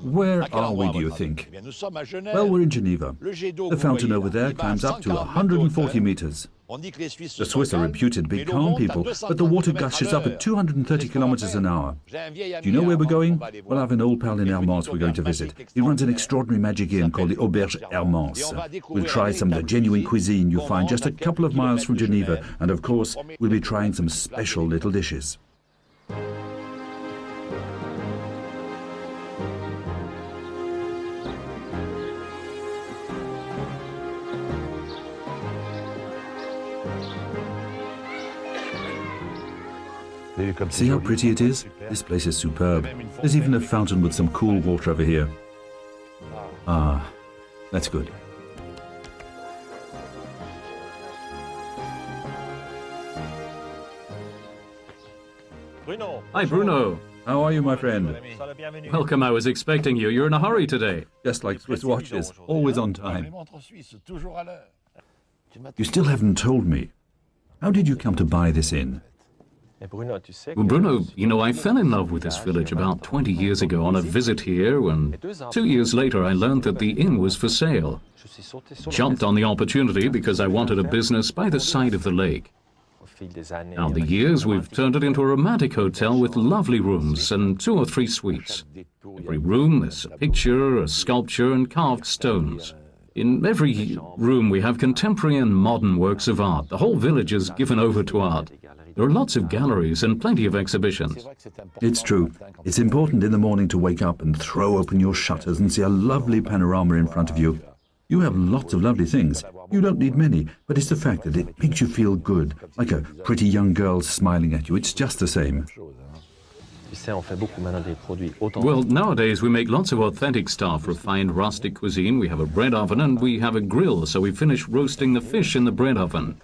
Where are we, do you think? Well, we're in Geneva. The fountain over there climbs up to 140 meters. The Swiss are reputed to be calm people, but the water gushes up at 230 kilometers an hour. Do you know where we're going? Well, I have an old pal in Hermance we're going to visit. He runs an extraordinary magic inn called the Auberge Hermance. We'll try some of the genuine cuisine you find just a couple of miles from Geneva, and of course, we'll be trying some special little dishes. See how pretty it is? This place is superb. There's even a fountain with some cool water over here. Ah, that's good. Hi, Bruno. How are you, my friend? Welcome, I was expecting you. You're in a hurry today. Just like Swiss watches, always on time. You still haven't told me. How did you come to buy this inn? Well, Bruno, you know, I fell in love with this village about 20 years ago on a visit here, and 2 years later I learned that the inn was for sale. Jumped on the opportunity because I wanted a business by the side of the lake. Now, the years, we've turned it into a romantic hotel with lovely rooms and 2 or 3 suites. Every room, there's a picture, a sculpture, and carved stones. In every room, we have contemporary and modern works of art. The whole village is given over to art. There are lots of galleries and plenty of exhibitions. It's true. It's important in the morning to wake up and throw open your shutters and see a lovely panorama in front of you. You have lots of lovely things. You don't need many, but it's the fact that it makes you feel good, like a pretty young girl smiling at you. It's just the same. Well, nowadays we make lots of authentic stuff, refined rustic cuisine. We have a bread oven and we have a grill, so we finish roasting the fish in the bread oven.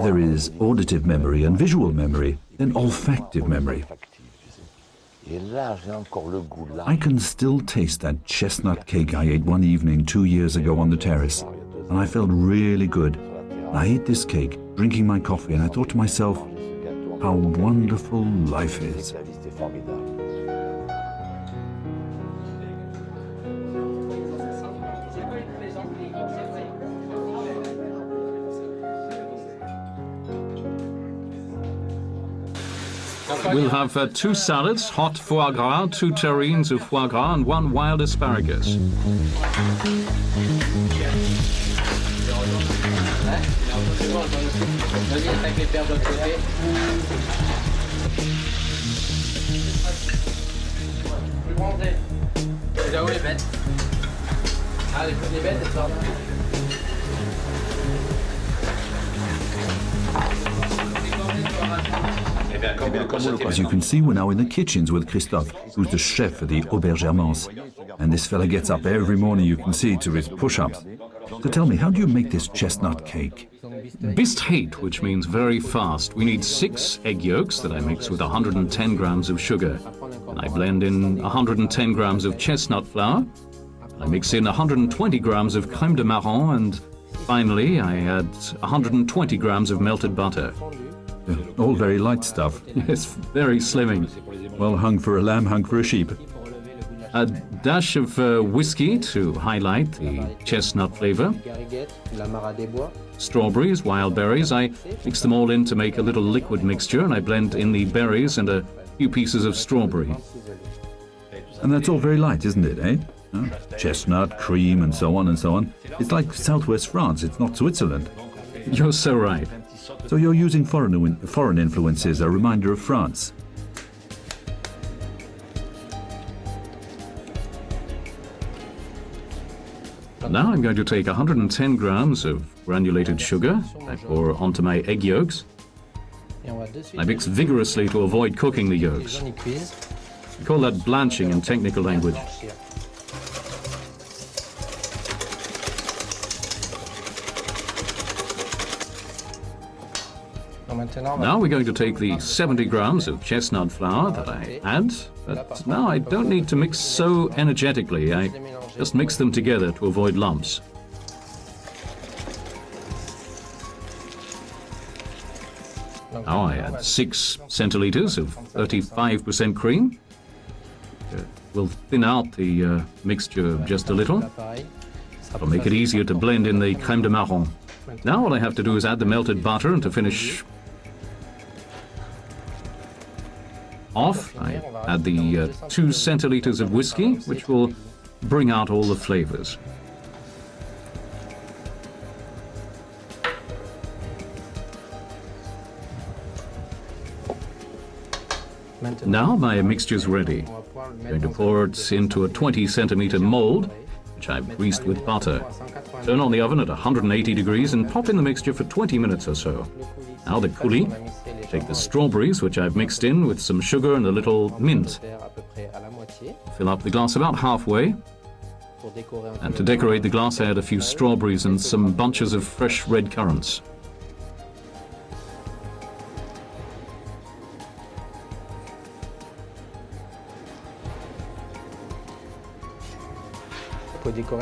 There is auditive memory and visual memory, then olfactive memory. I can still taste that chestnut cake I ate one evening 2 years ago on the terrace, and I felt really good. I ate this cake, drinking my coffee, and I thought to myself, how wonderful life is. We'll have 2 salads, hot foie gras, 2 terrines of foie gras, and 1 wild asparagus. As you can see, we're now in the kitchens with Christophe, who's the chef at the Auberge Hermance. And this fella gets up every morning, you can see, to his push-ups. So tell me, how do you make this chestnut cake? Bistheit, which means very fast. We need 6 egg yolks that I mix with 110 grams of sugar. I blend in 110 grams of chestnut flour. I mix in 120 grams of crème de marron, and finally I add 120 grams of melted butter. All very light stuff. Yes, very slimming. Well, hung for a lamb, hung for a sheep. A dash of whiskey to highlight the chestnut flavor. Strawberries, wild berries. I mix them all in to make a little liquid mixture, and I blend in the berries and a few pieces of strawberry. And that's all very light, isn't it, eh? Chestnut, cream, and so on and so on. It's like southwest France, it's not Switzerland. You're so right. So you're using foreign influences, a reminder of France. Now I'm going to take 110 grams of granulated sugar. I pour onto my egg yolks. I mix vigorously to avoid cooking the yolks. We call that blanching in technical language. Now we're going to take the 70 grams of chestnut flour that I add, but now I don't need to mix so energetically. I just mix them together to avoid lumps. Now I add 6 centiliters of 35% cream. We'll thin out the mixture just a little. It'll make it easier to blend in the crème de marron. Now all I have to do is add the melted butter, and to finish off, I add the 2 centiliters of whiskey, which will bring out all the flavors. Now my mixture's ready. I'm going to pour it into a 20-centimeter mold, which I've greased with butter. Turn on the oven at 180 degrees and pop in the mixture for 20 minutes or so. Now the coulis. Take the strawberries, which I've mixed in with some sugar and a little mint. Fill up the glass about halfway. And to decorate the glass, I add a few strawberries and some bunches of fresh red currants.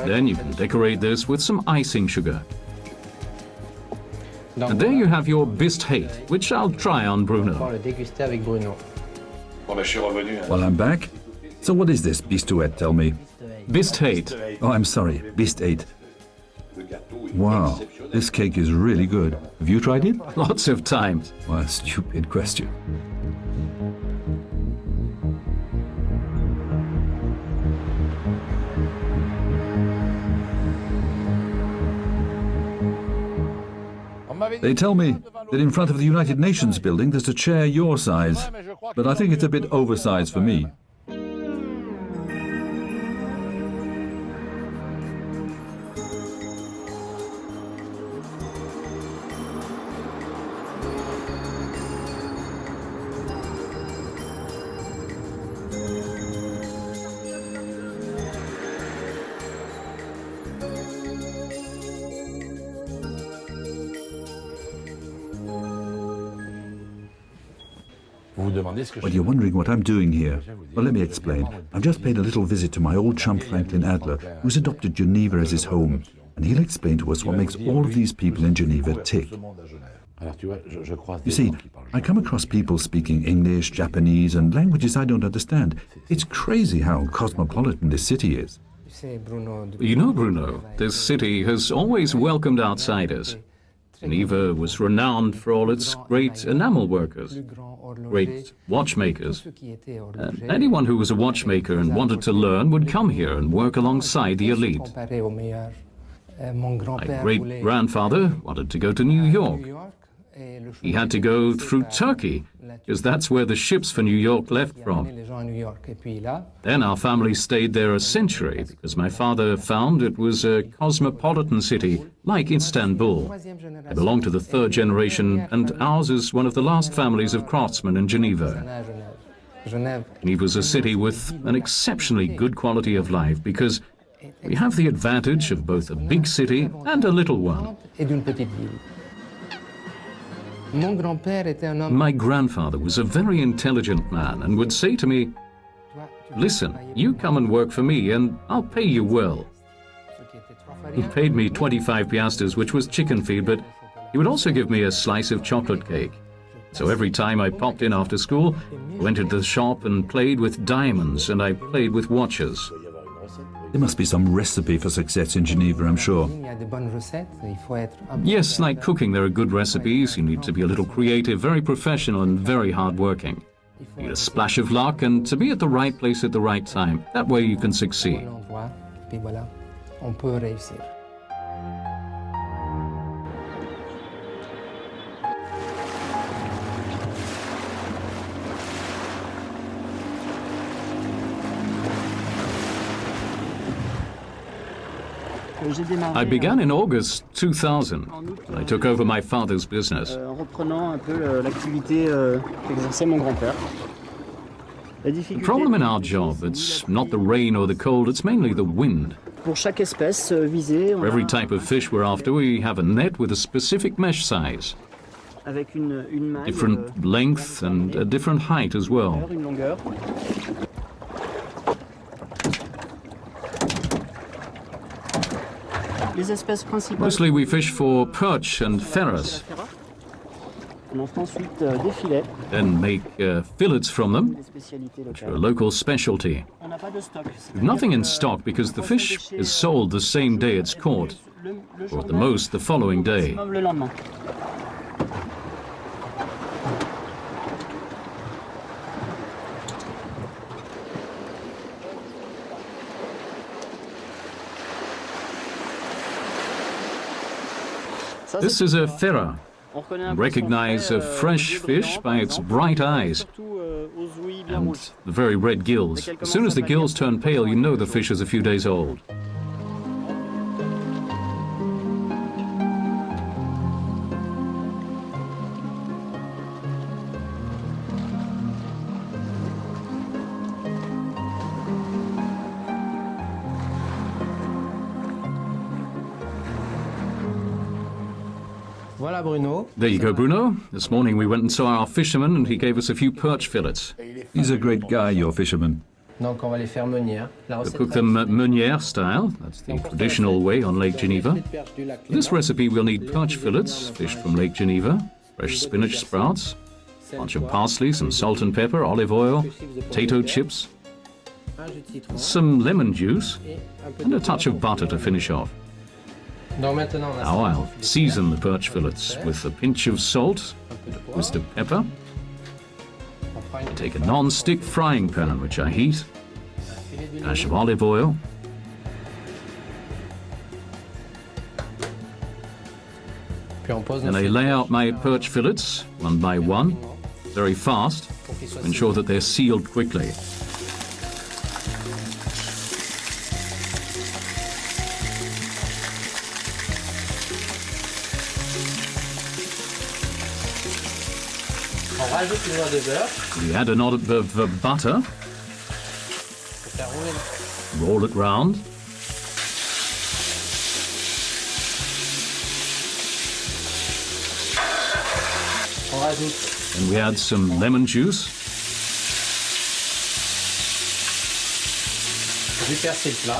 Then you can decorate this with some icing sugar. And there you have your bistate, which I'll try on Bruno. Well, I'm back. So what is this bistouette, tell me? Bistate. Oh, I'm sorry, bistate. Wow, this cake is really good. Have you tried it? Lots of times. Well, stupid question. They tell me that in front of the United Nations building there's a chair your size, but I think it's a bit oversized for me. Well, you're wondering what I'm doing here. Well, let me explain. I've just paid a little visit to my old chum Franklin Adler, who's adopted Geneva as his home, and he'll explain to us what makes all of these people in Geneva tick. You see, I come across people speaking English, Japanese, and languages I don't understand. It's crazy how cosmopolitan this city is. You know, Bruno, this city has always welcomed outsiders. Geneva was renowned for all its great enamel workers, great watchmakers. And anyone who was a watchmaker and wanted to learn would come here and work alongside the elite. My great-grandfather wanted to go to New York. He had to go through Turkey, because that's where the ships for New York left from. Then our family stayed there a century, because my father found it was a cosmopolitan city, like Istanbul. I belong to the 3rd generation, and ours is one of the last families of craftsmen in Geneva. Geneva is a city with an exceptionally good quality of life, because we have the advantage of both a big city and a little one. My grandfather was a very intelligent man and would say to me, "Listen, you come and work for me and I'll pay you well." He paid me 25 piastres, which was chicken feed, but he would also give me a slice of chocolate cake. So every time I popped in after school, I went into the shop and played with diamonds, and I played with watches. There must be some recipe for success in Geneva, I'm sure. Yes, like cooking, there are good recipes. You need to be a little creative, very professional, and very hard-working. You need a splash of luck and to be at the right place at the right time. That way you can succeed. I began in August 2000, when I took over my father's business. The problem in our job, it's not the rain or the cold, it's mainly the wind. For every type of fish we're after, we have a net with a specific mesh size. different length and a different height as well. Mostly we fish for perch and ferrets, then make fillets from them, which are a local specialty. We've nothing in stock because the fish is sold the same day it's caught, or at the most the following day. This is a ferret. Recognize a fresh fish by its bright eyes and the very red gills. As soon as the gills turn pale, you know the fish is a few days old. There you go, Bruno. This morning we went and saw our fisherman and he gave us a few perch fillets. He's a great guy, your fisherman. We'll cook them meunière style. That's the traditional way on Lake Geneva. For this recipe we'll need perch fillets, fish from Lake Geneva, fresh spinach sprouts, a bunch of parsley, some salt and pepper, olive oil, potato chips, some lemon juice, and a touch of butter to finish off. Now I'll season the perch fillets with a pinch of salt, a twist of pepper. I take a non-stick frying pan which I heat, a dash of olive oil, and I lay out my perch fillets one by one, very fast, to ensure that they're sealed quickly. We add a knot of butter, roll it round, and we add some lemon juice,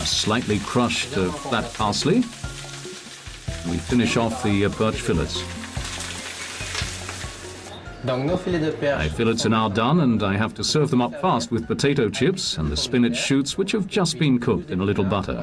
slightly crushed flat parsley, and we finish off the perch fillets. My fillets are now done and I have to serve them up fast with potato chips and the spinach shoots which have just been cooked in a little butter.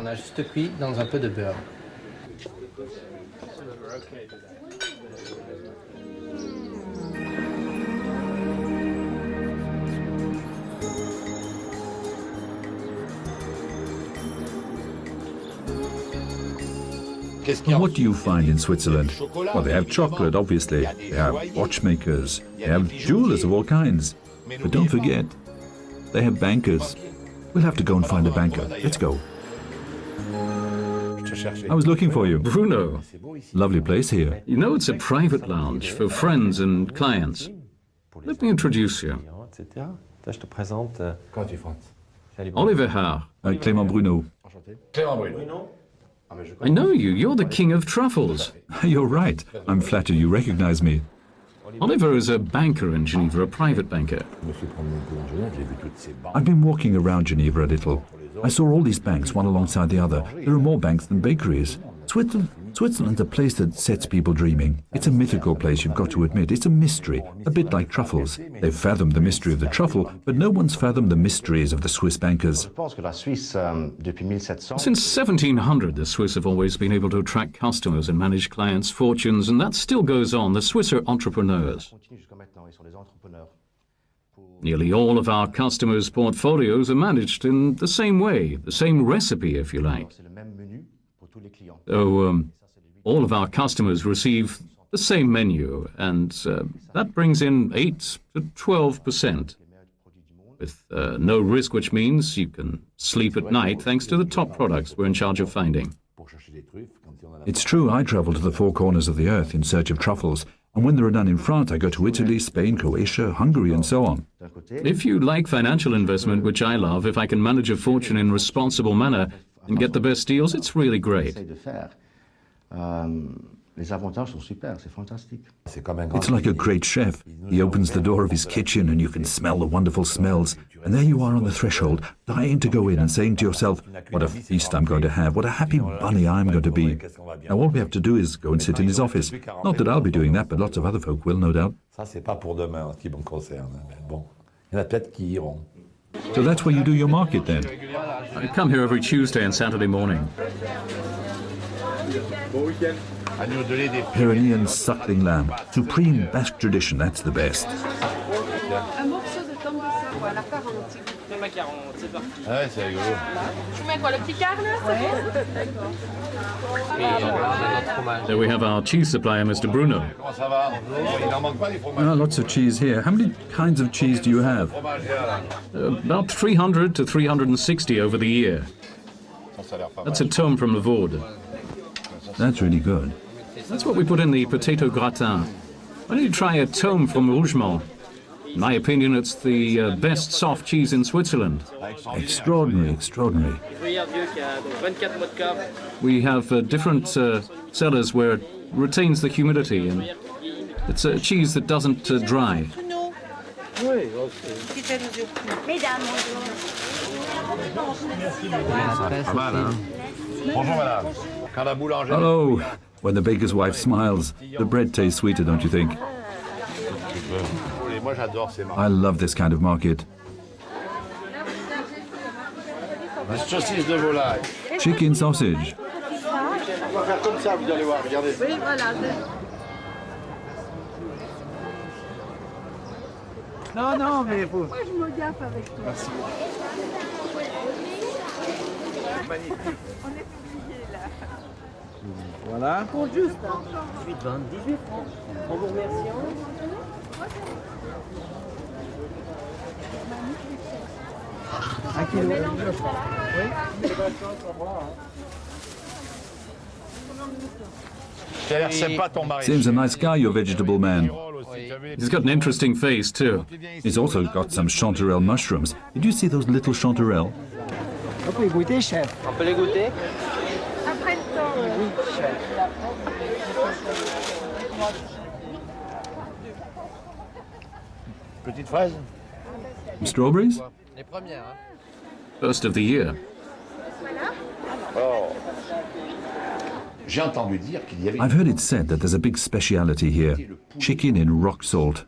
And what do you find in Switzerland? Well, they have chocolate, obviously. They have watchmakers. They have jewelers of all kinds. But don't forget, they have bankers. We'll have to go and find a banker. Let's go. I was looking for you. Bruno. Lovely place here. You know it's a private lounge for friends and clients. Let me introduce you. Oliver Haar. Clément Bruno. I know you. You're the king of truffles. You're right. I'm flattered you recognize me. Oliver is a banker in Geneva, a private banker. I've been walking around Geneva a little. I saw all these banks, one alongside the other. There are more banks than bakeries. Switzerland's a place that sets people dreaming. It's a mythical place, you've got to admit. It's a mystery, a bit like truffles. They've fathomed the mystery of the truffle, but no one's fathomed the mysteries of the Swiss bankers. Since 1700, the Swiss have always been able to attract customers and manage clients' fortunes, and that still goes on. The Swiss are entrepreneurs. Nearly all of our customers' portfolios are managed in the same way, the same recipe, if you like. So all of our customers receive the same menu, and that brings in 8 to 12%, with no risk, which means you can sleep at night thanks to the top products we're in charge of finding. It's true, I travel to the four corners of the earth in search of truffles, and when there are none in France, I go to Italy, Spain, Croatia, Hungary, and so on. If you like financial investment, which I love, if I can manage a fortune in a responsible manner and get the best deals, it's really great. It's like a great chef. He opens the door of his kitchen and you can smell the wonderful smells. And there you are on the threshold, dying to go in and saying to yourself, what a feast I'm going to have, what a happy bunny I'm going to be. Now all we have to do is go and sit in his office. Not that I'll be doing that, but lots of other folk will, no doubt. So that's where you do your market then? I come here every Tuesday and Saturday morning. Pyrenean suckling lamb, supreme Basque tradition, that's the best. There we have our cheese supplier, Mr. Bruno. Lots of cheese here. How many kinds of cheese do you have? About 300 to 360 over the year. That's a tome from Le Vaud. That's really good. That's what we put in the potato gratin. Why don't you try a tome from Rougemont? In my opinion, it's the best soft cheese in Switzerland. Extraordinary, extraordinary. We have different cellars where it retains the humidity, and it's a cheese that doesn't dry. Hello. When the baker's wife smiles, the bread tastes sweeter, don't you think? I love this kind of market. Chicken sausage. Non, mais vous. Moi, je me gaffe avec toi. Merci. Magnifique. On est obligé là. Voilà. Pour juste. 18 francs. En vous remerciant. Un kilo. Oui. Seems a nice guy, your vegetable man. He's got an interesting face, too. He's also got some chanterelle mushrooms. Did you see those little chanterelles? On peut les goûter, chef. On peut les goûter? Après le temps. Oui, chef. Petite fraise? Some strawberries? Les premières, hein? First of the year. Oh. I've heard it said that there's a big speciality here, chicken in rock salt.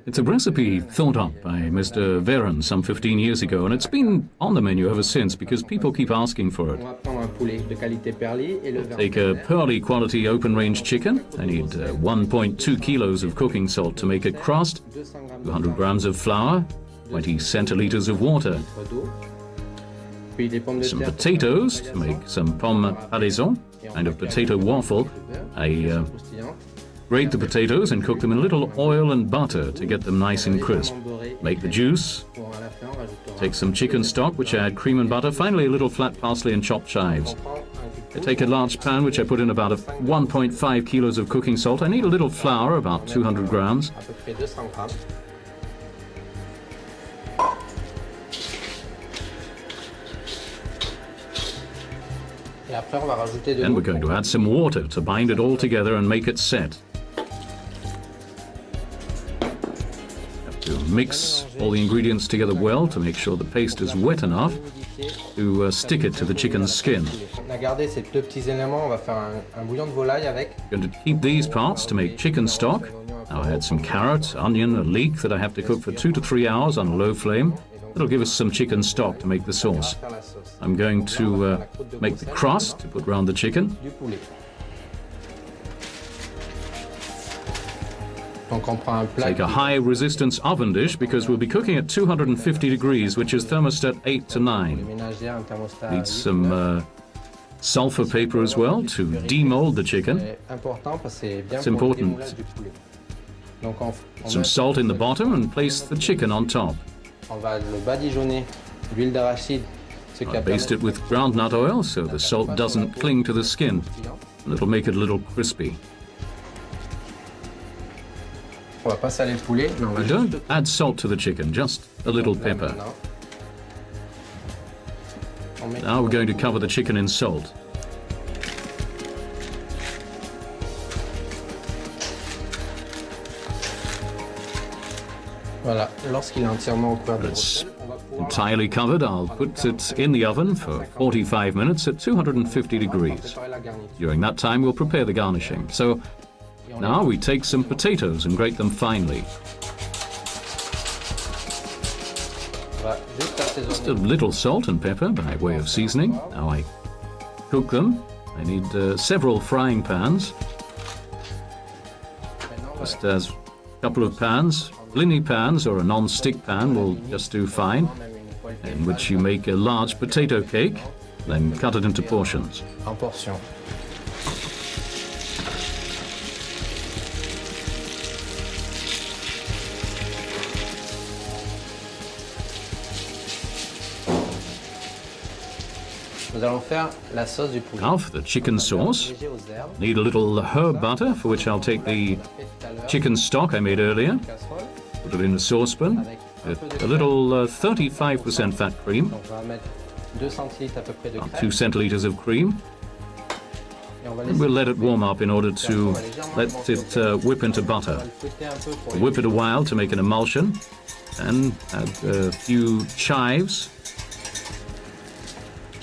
It's a recipe thought up by Mr. Veron some 15 years ago, and it's been on the menu ever since because people keep asking for it. Take a pearly quality open-range chicken. I need 1.2 kilos of cooking salt to make a crust, 200 grams of flour, 20 centiliters of water, some potatoes to make some pommes à Saison, kind of potato waffle. I grate the potatoes and cook them in a little oil and butter to get them nice and crisp. Make the juice. Take some chicken stock, which I add cream and butter. Finally, a little flat parsley and chopped chives. I take a large pan, which I put in about 1.5 kilos of cooking salt. I need a little flour, about 200 grams. Then we're going to add some water to bind it all together and make it set. Have to mix all the ingredients together well to make sure the paste is wet enough to stick it to the chicken's skin. Going to keep these parts to make chicken stock. Now I add some carrot, onion, a leek that I have to cook for 2 to 3 hours on a low flame. That'll give us some chicken stock to make the sauce. I'm going to make the crust to put around the chicken. Take a high resistance oven dish because we'll be cooking at 250 degrees, which is thermostat 8 to 9. Need some sulfur paper as well to demold the chicken. It's important. Some salt in the bottom and place the chicken on top. I baste it with groundnut oil so the salt doesn't cling to the skin, and it'll make it a little crispy. Don't add salt to the chicken, just a little pepper. Now we're going to cover the chicken in salt. Voilà, lorsqu'il est entièrement couvert de It's entirely covered. I'll put it in the oven for 45 minutes at 250 degrees. During that time, we'll prepare the garnishing. So now we take some potatoes and grate them finely. Just a little salt and pepper by way of seasoning. Now I cook them. I need several frying pans. Just as a couple of pans, blini pans or a non-stick pan will just do fine, in which you make a large potato cake, then cut it into portions. en portions. Nous allons faire la sauce du poulet. Now for the chicken sauce. Need a little herb butter, for which I'll take the chicken stock I made earlier, put it in a saucepan, with a little 35% fat cream, On va mettre 2 centilitres à peu près de about crème. 2 centiliters of cream. Et on va And we'll let it warm up in order to let it whip into butter. fouetter un peu pour Whip it a while to make an emulsion, and add a few chives,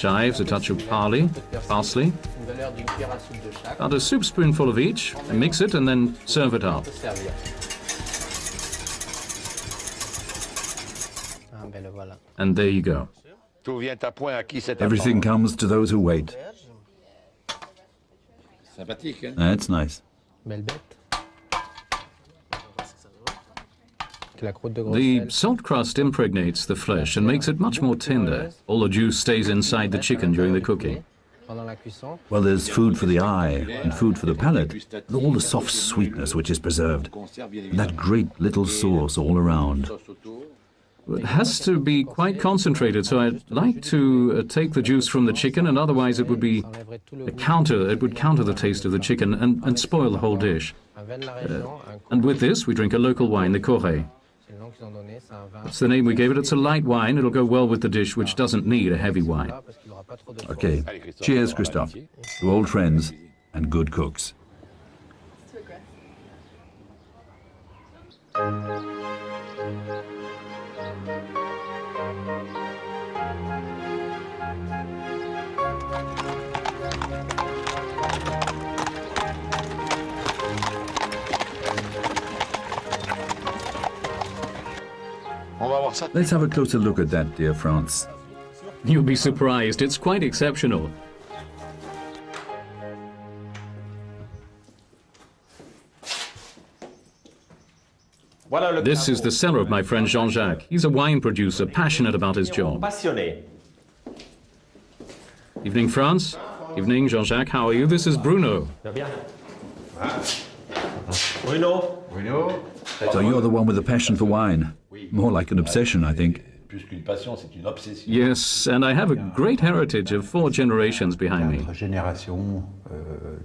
a touch of parsley, une valeur d'une cuillère à soupe de chaque. about a soup spoonful of each, and mix it and then serve it up. On peut servir. Ah ben le voilà. And there you go. Tout vient à point à qui c'est Everything comes to those who wait. sympathique, hein? That's nice. Belle bête. La croûte de The grosse salt crust impregnates the flesh and makes it much more tender. All the juice stays inside the chicken during the cooking. pendant la cuisson. Well, there's food for the eye and food for the palate, and all the soft sweetness which is preserved. And that great little sauce all around. It has to be quite concentrated, so I'd like to take the juice from the chicken, and otherwise it would be Enlèverait tout le a goût. counter. It would counter the taste of the chicken and spoil the whole dish. Un vin de la région, un And with this, we drink a local wine, the Coeur. c'est le nom qu'ils ont donné, c'est un vin. That's the name we gave it. It's a light wine. It'll go well with the dish, which doesn't need a heavy wine. Parce qu'il aura pas trop de Okay, cheers, Christophe, to old friends and good cooks. On va voir ça. Let's have a closer look at that, dear France. You'll be surprised. It's quite exceptional. This is the cellar of my friend Jean-Jacques. He's a wine producer, passionate about his job. Passionné. Evening, France. Evening, Jean-Jacques. How are you? This is Bruno. Va bien. Bruno. Bruno. So you're the one with the passion for wine. More like an obsession, I think. Plus qu'une passion, c'est une obsession. Yes, and I have a great heritage of 4 generations behind me. Génération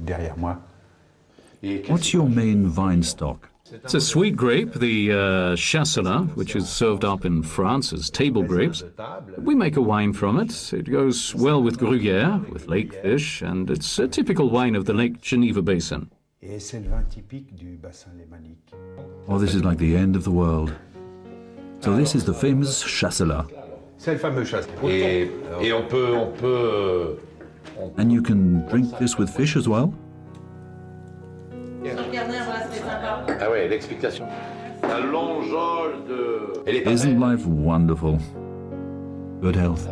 derrière moi. What's your main vine stock? It's a sweet grape, the Chasselas, which is served up in France as table grapes. We make a wine from it. It goes well with Gruyère, with lake fish, and it's a typical wine of the Lake Geneva basin. Et c'est le vin typique du bassin lémanique. Oh, this is like the end of the world. So this is the famous Chasselas. C'est le fameux chasse. Et on peut. And you can drink this with fish as well? Ah ouais, l'explication. La longeole de. Elle est Isn't life wonderful? Good health.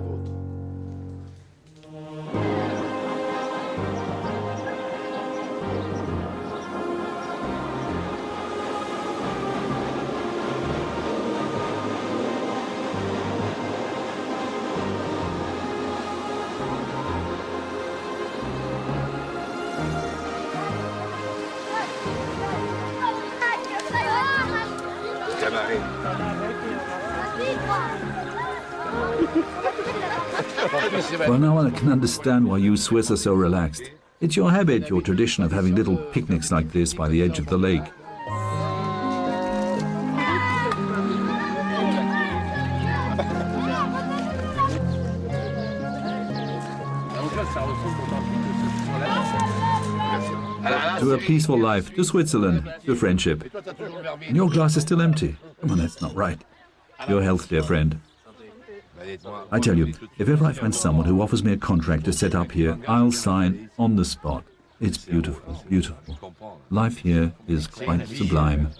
Well, now I can understand why you Swiss are so relaxed. It's your habit, your tradition of having little picnics like this by the edge of the lake. To a peaceful life, to Switzerland, to friendship. And your glass is still empty. Come on, that's not right. Your health, dear friend. I tell you, if ever I find someone who offers me a contract to set up here, I'll sign on the spot. It's beautiful, beautiful. Life here is quite sublime.